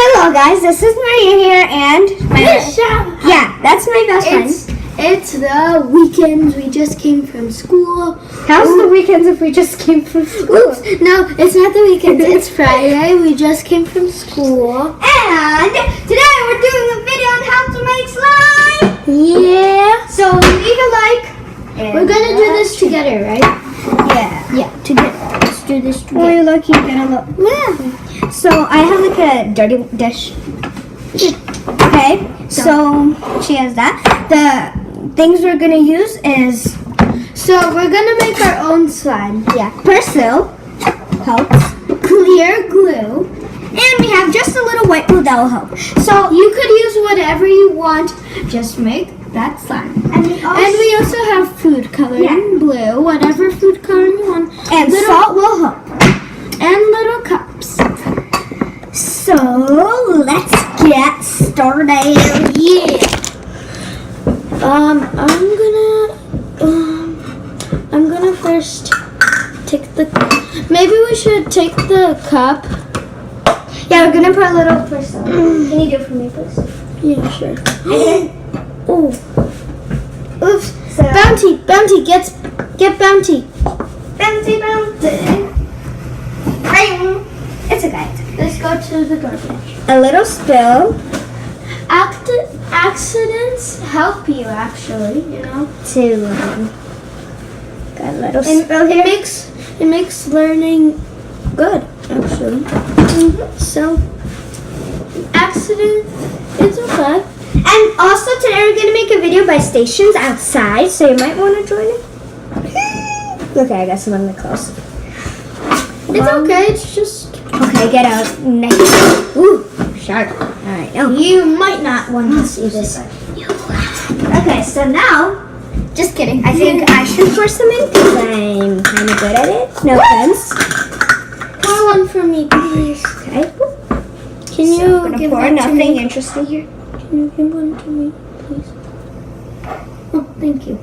Hello guys, this is Maria here and that's my best friend. It's the weekends. We just came from school. How's the weekends if we just came from school? Oops, no, it's not the weekends. It's Friday. We just came from school. And today we're doing a video on how to make slime. Yeah. So leave a like. We're gonna do this together, right? Yeah, together. Let's do this together. Oh, look, you get a look. Yeah. So I have like a dirty dish. Okay, so she has that. The things we're gonna use is we're gonna make our own slime. Persil helps, Clear glue. and we have just a little white glue that will help. So you could use whatever you want. Just make that slime. And we also have food coloring, blue, whatever food coloring you want. And salt will help. And little cups. So let's get started. Yeah. I'm gonna first take maybe we should take the cup. Yeah, we're gonna put a little persil. Can you do it for me, please? Yeah, sure. Oh. Oops. So Bounty, get Bounty. Bouncy. Ring. It's okay. Let's go to the garbage. A little spill. Accidents help you, actually, you know. Got a little spill here. It makes learning good, actually. So, accident, it's okay. And also today we're gonna make a video by stations outside, so you might want to join it. Okay, I got some on the close. It's okay. It's just okay. Get out. Next. Ooh, sharp. All right. Oh. You might not want to see this. Okay, so now, just kidding. I think I should pour some in because I'm kind of good at it. No offense. Pour one for me, please. Okay. Can you give pour that to nothing me? interesting here? Can you give one to me, please? Oh, thank you.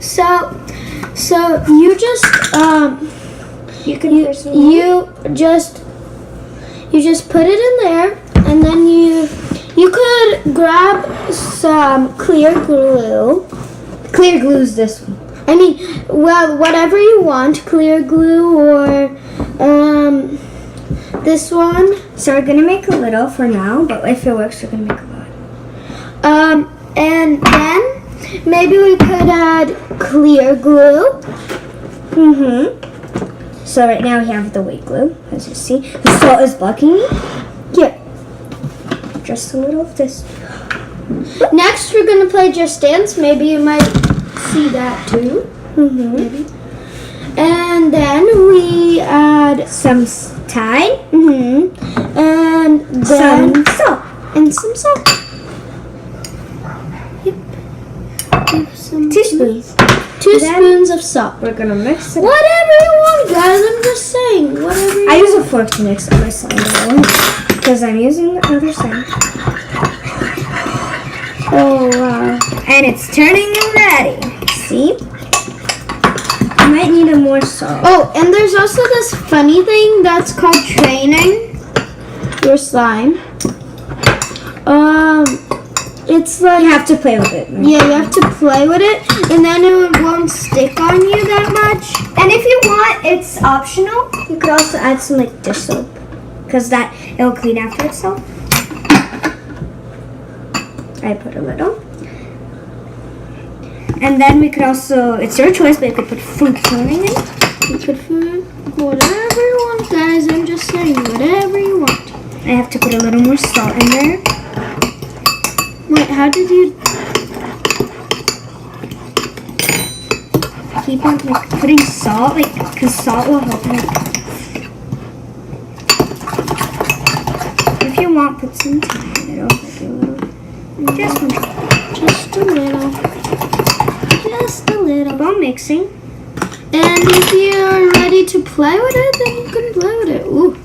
So you just You just put it in there, and then you could grab some clear glue. Clear glue's this one. I mean, well, whatever you want, clear glue or this one. So we're gonna make a little for now, but if it works, we're gonna make a lot. And then maybe we could add clear glue. So right now we have the white glue, as you see. The salt is blocking me. Here. Just a little of this. Next, we're gonna play Just Dance. Maybe you might see that too. Maybe. And then we add Some thyme. and then Some salt. and some salt. Yep. Give some 2 spoons. 2 Then spoons of salt. We're gonna mix it. Whatever you want, guys. I'm just saying. Whatever you I use a fork to mix up my slime because I'm using the other side. Oh, wow. And it's turning already. See? I might need a more salt. Oh, and there's also this funny thing that's called training your slime. It's like You have to play with it. yeah, you have to play with it, and then it won't stick on you that much. And if you want, it's optional. You could also add some like dish soap because that it will clean after itself. I put a little. And then we could also, it's your choice, but you could put food coloring in. You could put whatever you want, guys. I'm just saying, whatever you want. I have to put a little more salt in there. Wait, how did you? Keep on like putting salt, like, because salt will help. Like, if you want, put some thyme. It'll help you a little. Just a little. Just a little. While mixing. And if you're ready to play with it, then you can play with it. Ooh.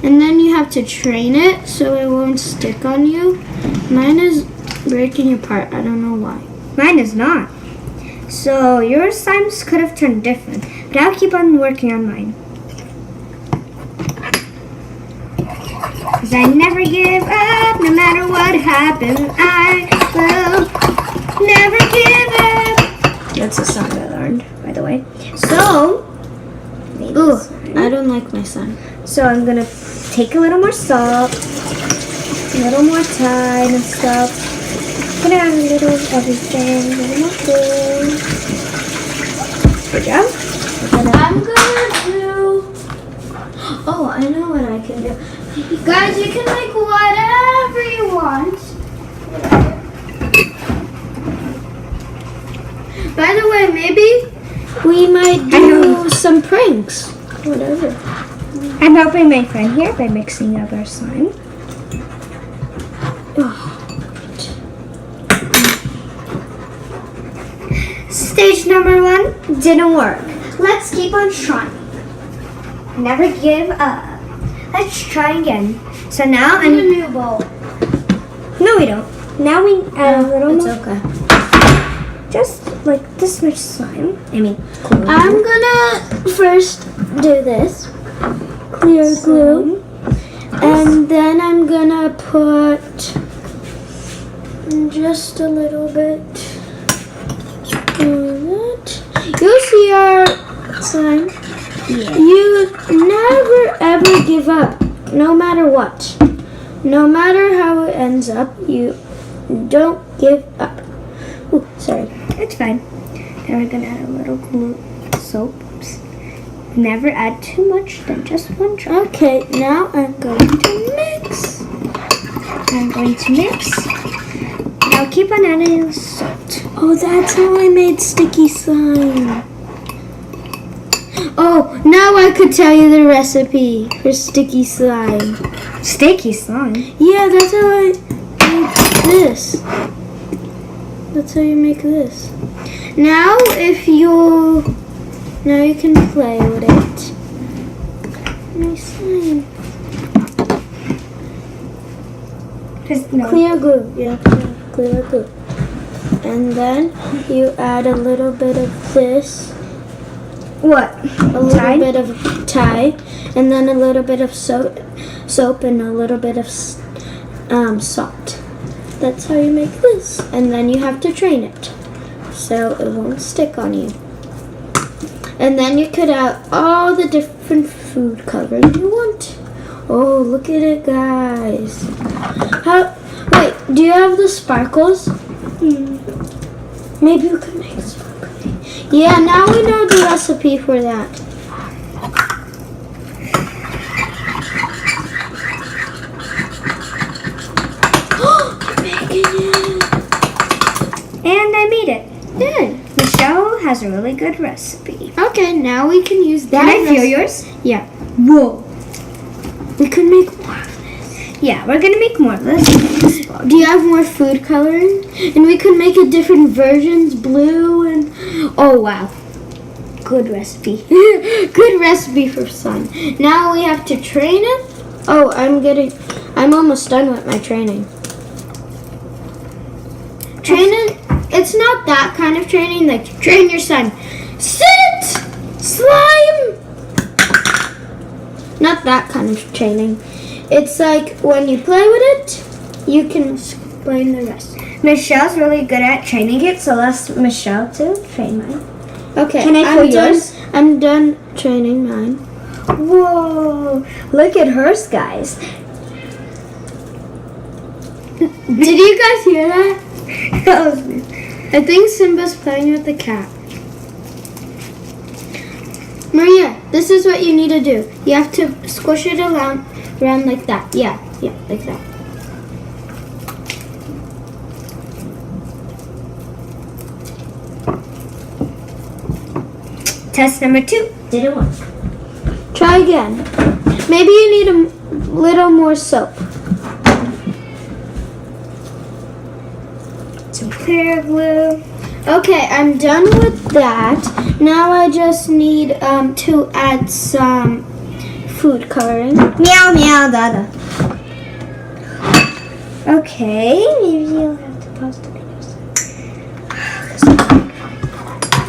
And then you have to train it so it won't stick on you. Mine is breaking apart. I don't know why. Mine is not. So your slimes could have turned different, but I'll keep on working on mine. 'Cause I never give up, no matter what happens. I will never give up. That's a song I learned, by the way. So, Ooh, I don't like my son. so I'm gonna take a little more salt, a little more thyme and stuff. Gonna add a little of everything, a little more food. Good job. I'm gonna do. Oh, I know what I can do. Guys, you can make whatever you want. By the way, maybe we might do some pranks. Whatever. I'm helping my friend here by mixing up our slime. Stage number 1 didn't work. Let's keep on trying. Never give up. Let's try again. So now I need a new bowl. No, we don't. Now we add a little It's more. okay. Just like this much slime. I mean, glue. I'm gonna first do this. Clear glue. And then I'm gonna put just a little bit of that. You'll see our slime. Yeah. You never ever give up, no matter what. No matter how it ends up, you don't give up. Ooh, sorry. It's fine. Now we're gonna add a little glue, soap. Oops. Never add too much, then just one drop. Okay, now I'm going to mix. I'm going to mix. Now keep on adding salt. Oh, that's how I made sticky slime. Oh, now I could tell you the recipe for sticky slime. Sticky slime. Yeah, that's how I make this. That's how you make this. Now now you can play with it. Nice slime. Just no. Clear glue, yeah, clear glue. And then you add a little bit of this. What? A little bit of Thai, and then a little bit of soap and a little bit of salt. That's how you make this. And then you have to train it so it won't stick on you. And then you could add all the different food coloring you want. Oh, look at it, guys. Wait, do you have the sparkles? Maybe we could make sparkles. Yeah, now we know the recipe for that. Making it. And I made it. Good. Michelle has a really good recipe. Okay, now we can use that. Can I feel yours? Yeah. Whoa. We can make more of this. Yeah, we're gonna make more of this. Do you have more food coloring? And we could make it different versions, blue and... Oh, wow. Good recipe. Good recipe for sun. Now we have to train it. Oh, I'm almost done with my training. Training, it's not that kind of training, like train your son. Sit! Slime! Not that kind of training. It's like when you play with it, you can explain the rest. Michelle's really good at training it, so let's Michelle to train mine. Okay, Can I feel yours? I'm done training mine. Whoa! Look at hers, guys. Did you guys hear that? That was me. I think Simba's playing with the cat. Maria, this is what you need to do. You have to squish it around like that. Yeah, like that. Test number 2 didn't work. Try again. Maybe you need a little more soap. Some clear glue. Okay, I'm done with that. Now I just need to add some food coloring. Meow meow dada. Okay, maybe you'll have to pause the video.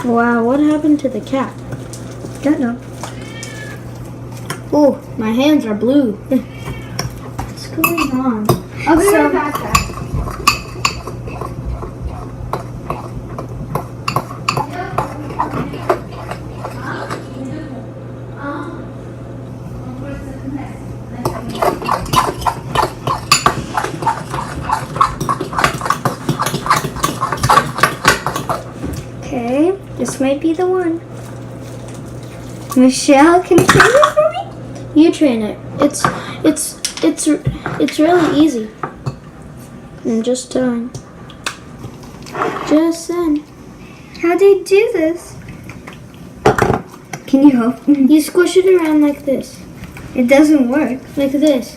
Wow, what happened to the cat? Don't know. Oh, my hands are blue. going on? I'll be right back. Okay, this might be the one. Michelle, can you train it for me? You train it. It's really easy. And just saying. How do you do this? Can you help me? You squish it around like this. It doesn't work. Like this.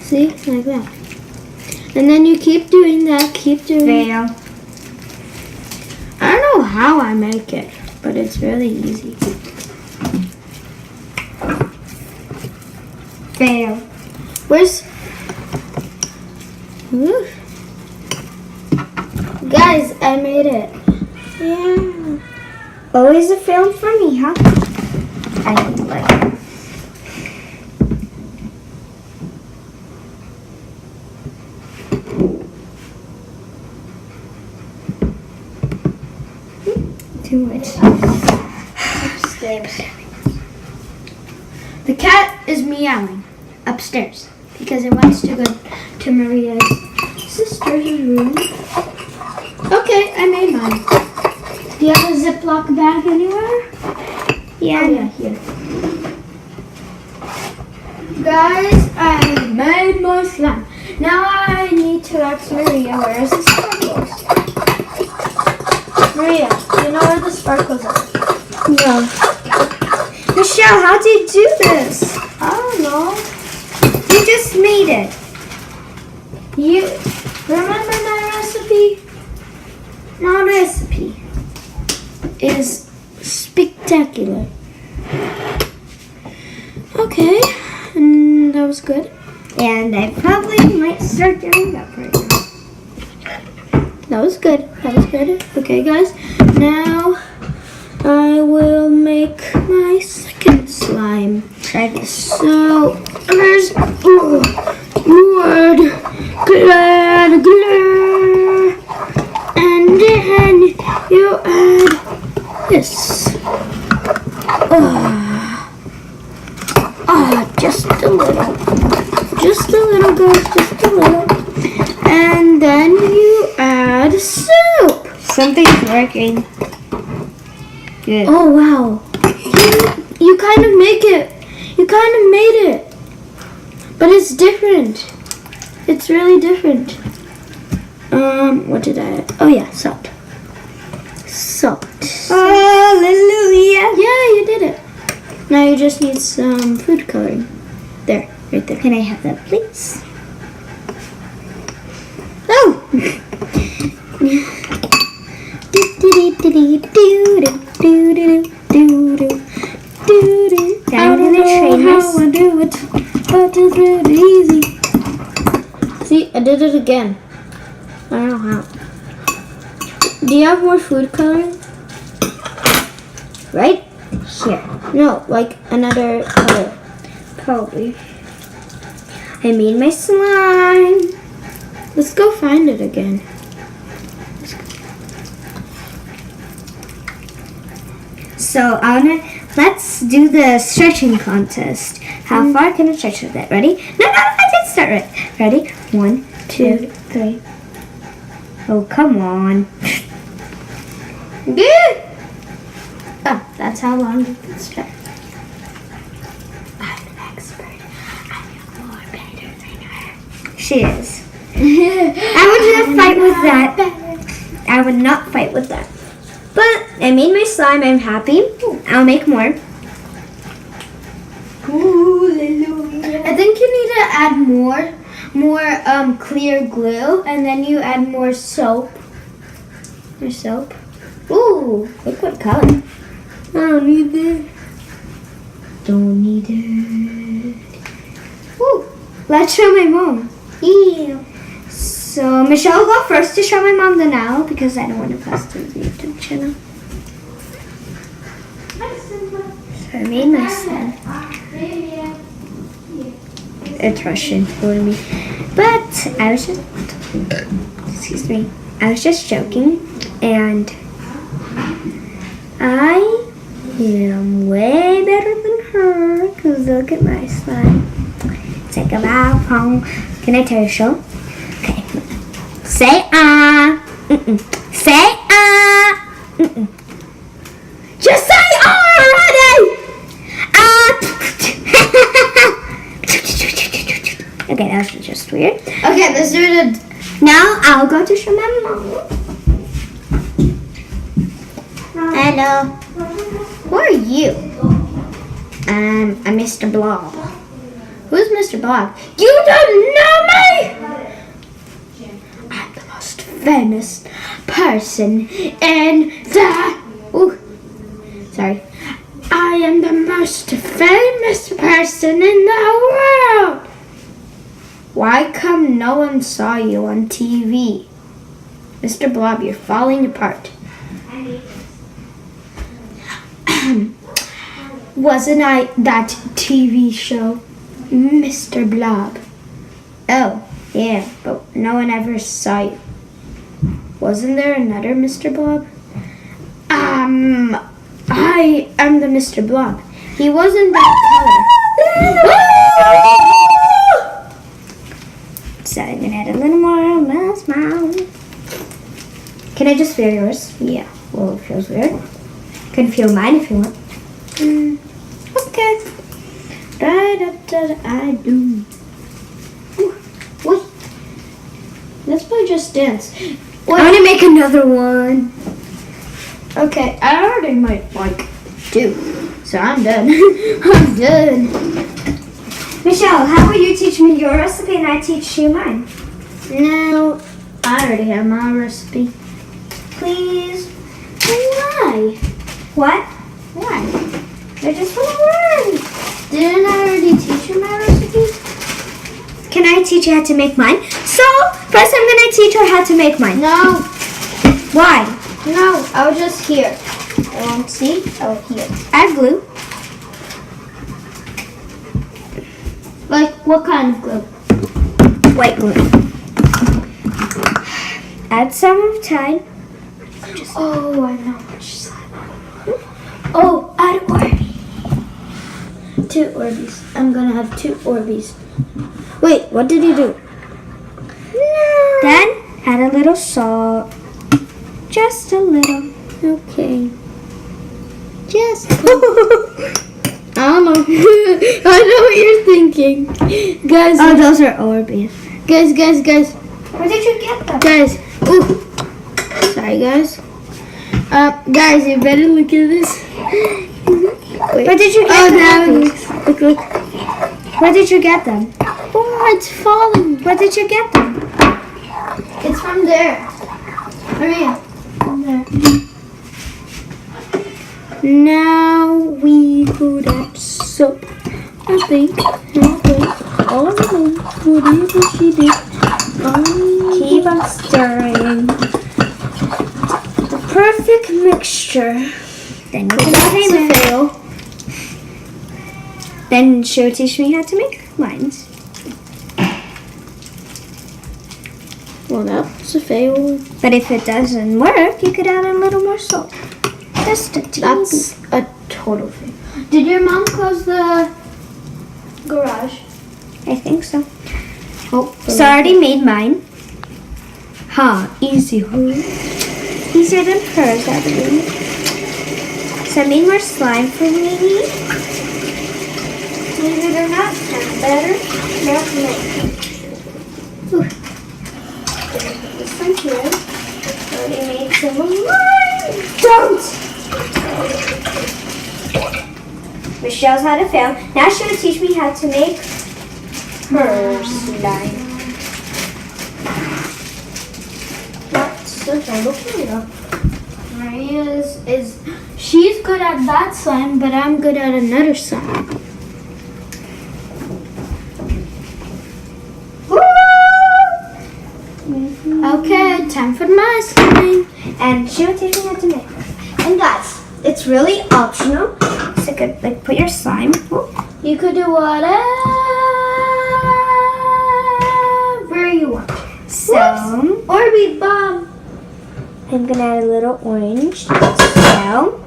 See? Like that. And then you keep doing that. Keep doing it. Fail. I don't know how I make it, but it's really easy. Fail. Where's... Ooh. Guys, I made it. Yeah. Always a fail for me, huh? I don't like it. Too much. Upstairs. The cat is meowing upstairs because it wants to go to Maria's sister's room. Okay, I made mine. Do you have a Ziploc bag anywhere? Yeah. Oh, yeah, here. Guys, I made my slime. Now I need to ask Maria, where is the sparkles? Maria, do you know where the sparkles are? No. Michelle, how do you do this? I don't know. You just made it. You remember my recipe? My recipe is spectacular. Okay, and that was good. And I probably might start doing that right now. That was good. That was good. Okay, guys. Now I will make my second slime. Try this. So there's wood, glitter, and then you add this. Just a little. Just a little, guys. Just a little. And then you add soup. Something's working. Good. Oh, wow. You kind of make it. You kind of made it. But it's different. It's really different. What did I add? Oh, yeah, salt. Salt. Hallelujah. Yeah, you did it. Now you just need some food coloring. There, right there. Can I have that, please? Oh! I'm gonna train how this. I do it, but it's really easy. See, I did it again. I don't know how. Do you have more food coloring? Right here. No, like another color. Probably. I made my slime. Let's go find it again. So let's do the stretching contest. How far can I stretch with it? Ready? No, I didn't start it. Ready? 1, 2, 3. Oh, come on. Good. Oh, that's how long you can stretch. I'm an expert. I'm a more better than her. She is. I would not fight with that. I would not fight with that. But I made my slime. I'm happy. I'll make more. I think you need to add more clear glue, and then you add more soap. More soap. Ooh, look what color. I don't need it. Don't need it. Ooh, Let's show my mom. ew. So Michelle will go first to show my mom the now because I don't want to post to the YouTube channel. So I made my slime. It's Russian for me. But I was just, excuse me, I was just joking, and I am way better than her, because look at my slime. Take a bow home. Can I tell you a show? Okay. Say mm-mm. Say mm-mm. Just say already! Okay, that was just weird. Okay, let's do it. Now I'll go to show my mom. Hello. Who are you? I'm Mr. Blob. Who's Mr. Blob? You don't know me! I'm the most famous person in the... Ooh, sorry. I am the most famous person in the world. Why come no one saw you on TV? Mr. Blob, you're falling apart. Wasn't I that TV show, Mr. Blob? Oh, yeah, but no one ever saw you. Wasn't there another Mr. Blob? I am the Mr. Blob. He wasn't that color. So I'm gonna add a little more smile. Can I just feel yours? Yeah. Well, it feels weird. You can feel mine if you want. Okay. Right up to I do. Wait. Let's play Just Dance. I want to make another one. Okay, I already might like two, so I'm done. I'm done. Michelle, how will you teach me your recipe and I teach you mine? No, I already have my recipe. Please. Why? What? Why? I just want to learn. Didn't I already teach you my recipe? Can I teach you how to make mine? So, first I'm going to teach her how to make mine. No. Why? No, I'll just hear. I won't see, I'll hear. Add glue. Like, what kind of glue? White glue. Add some of Tide. Oh, I know which side. Oh, add Orbeez. 2 Orbeez. I'm gonna have 2 Orbeez. Wait, what did you do? No. Then add a little salt. Just a little. Okay. Just. I don't know. I know what you're thinking. Guys. Oh, those are Orbeez. Guys. Where did you get them? Guys. Ooh. Sorry, guys. Guys, you better look at this. Wait. Where did you get them? Look. Where did you get them? Oh, it's falling. Where did you get them? It's from there. Maria. From there. Now we go that soap. I think all of them, whatever she did. Keep on stirring. The perfect mixture. Then you can tame it. Then she'll teach me how to make mine. Well, that's a fail. But if it doesn't work, you could add a little more salt. Just a teeny That's a total fail. Did your mom close the garage? I think so. Oh, So I already made mine. Easy, easier than hers, I believe. So I made more slime for me. Believe it or not, sounds better. This one here. Already made some of mine. Don't! Michelle's how to fail. Now she will teach me how to make her slime. That's a total fail. Maria's she's good at that slime, but I'm good at another slime. Okay, time for my slime. And she will teach me how to make her. And guys, it's really optional. So you could like put your slime. You could do whatever So, Orby bomb. I'm gonna add a little orange. So,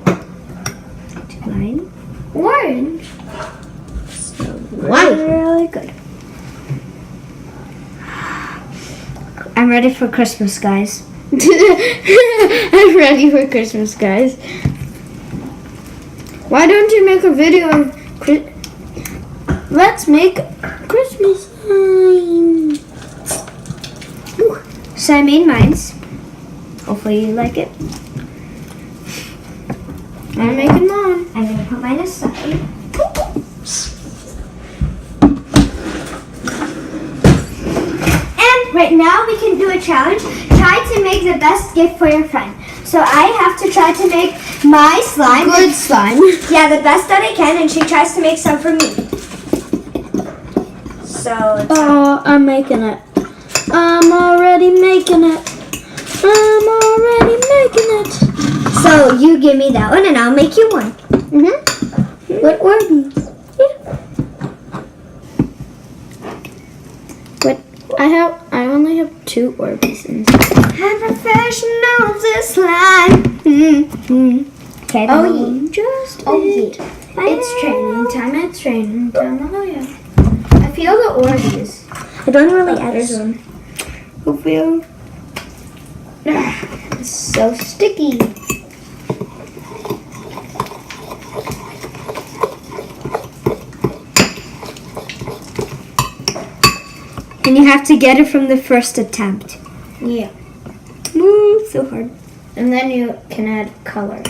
to mine. Orange. So, Why? really good. I'm ready for Christmas, guys. I'm ready for Christmas, guys. Why don't you make a video on let's make Christmas time. So I made mine. Hopefully you like it. I'm making mine. I'm gonna put mine aside. And right now we can do a challenge. Try to make the best gift for your friend. So I have to try to make my slime. Good slime. Yeah, the best that I can, and she tries to make some for me. So Oh, I'm making it. I'm already making it. I'm already making it. So you give me that one, and I'll make you one. What Orbeez? What? I only have 2 Orbeez inside. I'm professional this slime. Okay. Oh, just yeah. It's training time. It's training time. Oh yeah. I feel the Orbeez. I don't really add There's it. one. I feel. It's so sticky. And you have to get it from the first attempt. Yeah. Ooh, so hard. And then you can add color.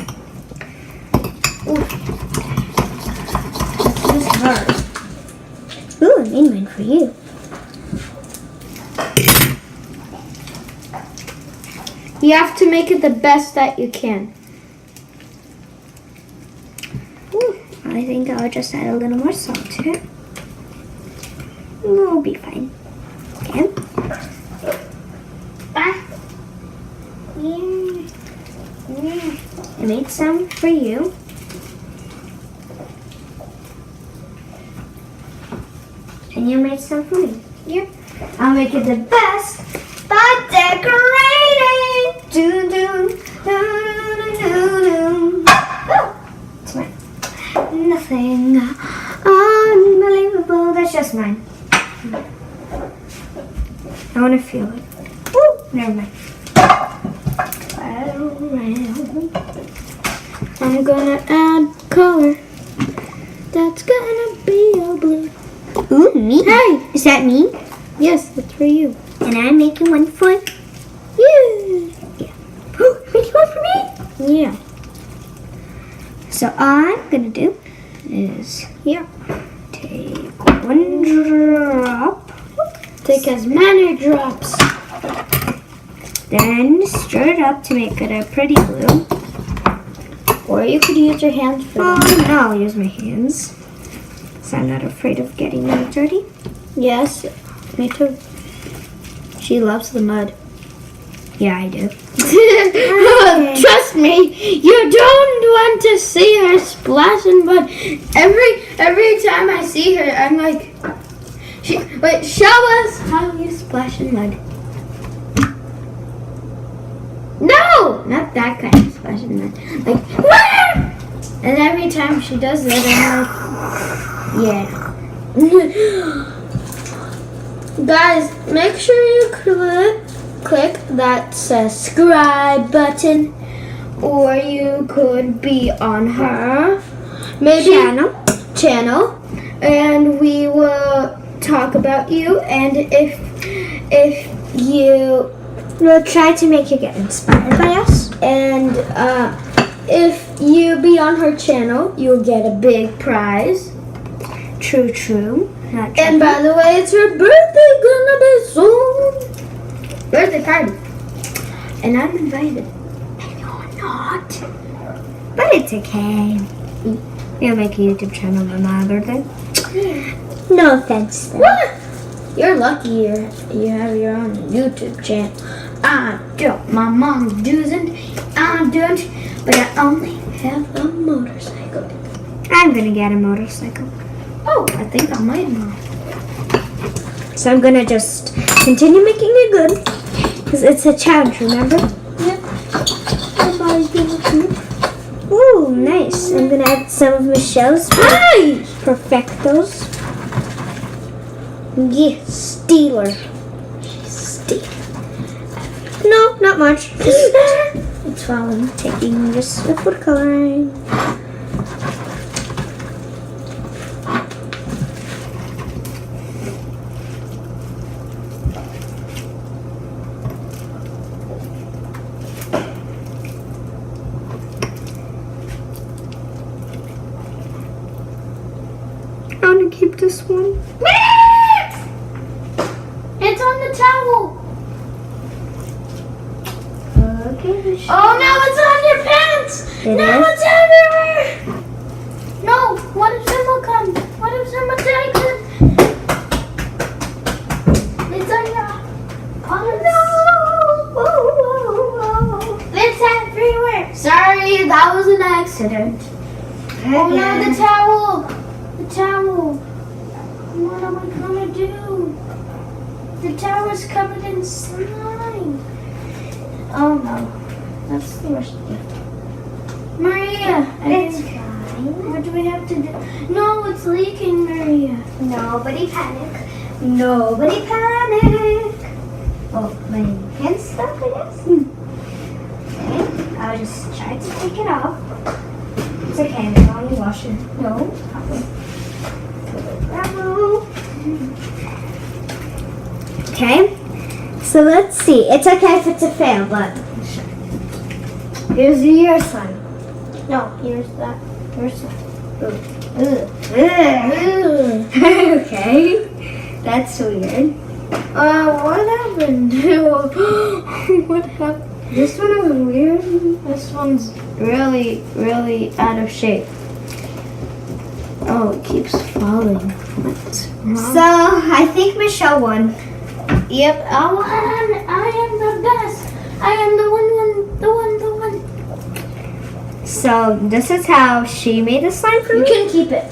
This is hard. Ooh, I made mine for you. You have to make it the best that you can. Ooh, I think I'll just add a little more salt to it. We'll be fine. Okay. I made some for you. And you made some for me. Yep. I'll make it the best by decorating. Doo doo doo doo doo. Oh, it's mine. Nothing unbelievable. That's just mine. I want to feel it. Woo! Never mind. I'm gonna add color. That's gonna be a blue. Ooh, me. Hey! Is that me? Yes, that's for you. And I'm making one for you. Yeah. Ooh, making one for me? Yeah. So all I'm gonna do is Yeah. take one drop, Take as many drops. then stir it up to make it a pretty blue. Or you could use your hands for Oh, that. no, I'll use my hands. So I'm not afraid of getting them dirty. Yes, me too. She loves the mud. Yeah, I do. Trust me, you don't want to see her splashing mud. Every time I see her, I'm like, wait, show us how you splash in mud. No, not that kind of splash in mud. Like, "Wah!" And every time she does that, I'm like, yeah. Guys, make sure you click that subscribe button, or you could be on her channel, and we will talk about you. And if you We'll try to make you get inspired by us. and if you be on her channel, you'll get a big prize. True, true. Not true. And by the way, it's her birthday gonna be soon. Birthday party. And I'm invited. And you're not. But it's okay. You'll make a YouTube channel on my birthday. No offense, then. What? You're lucky you have your own YouTube channel. I don't. My mom doesn't. I don't. But I only have a motorcycle. I'm gonna get a motorcycle. Oh, I think I might know. So I'm gonna just continue making it good. Because it's a challenge, remember? Yep. Ooh, nice. I'm gonna add some of Michelle's perfectos. Yeah, stealer. Steal. No, not much. It's while I'm taking just the food coloring. I want to keep this one. It's on the towel. Okay. Oh no, it's on your pants. It no, is? it's everywhere. No, what if someone comes? What if someone takes it? It's on your. Oh no! It's everywhere. Sorry, that was an accident. Oh no, the towel. The towel. What am I gonna do? The towel is covered in slime. Oh no, that's the worst gift. Maria, It's fine. what do we have to do? No, it's leaking, Maria. Nobody panic. Nobody panic. Oh, my hand's stuck, I guess. Okay, I'll just try to take it off. It's okay, I'm gonna only wash it. No, okay, so let's see. It's okay if it's a fail, but here's your slime. No, here's that. Here's that. Okay, that's weird. What happened? What happened? This one is weird. This one's really, really out of shape. Oh, it keeps falling. What's wrong? So I think Michelle won. Yep, I am the best. I am the one. So this is how she made the slime for You me. can keep it.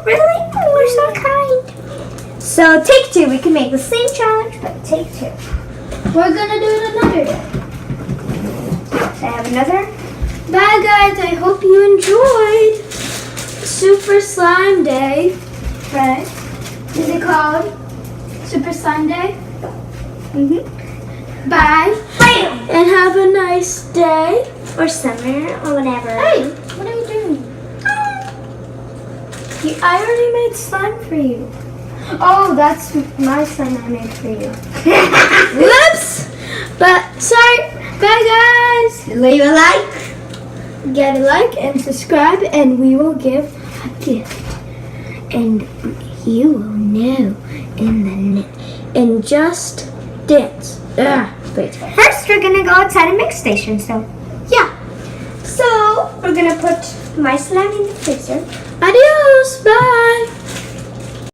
Really? Oh, you're so kind. So take two. We can make the same challenge, but take two. We're gonna do it another day. I have another. Bye guys, I hope you enjoyed Super Slime Day. Right. Is it called Super Slime Day? Mm-hmm. Bye. Bam! And have a nice day. Or summer, or whatever. Hey, what are you doing? I already made slime for you. Oh, that's my slime I made for you. Whoops! But sorry. Bye guys. Leave a like. Get a like and subscribe, and we will give a gift. And you will know in just dance. Wait. First, we're gonna go outside and mix station. So yeah. So we're gonna put my slime in the freezer. Adios. Bye.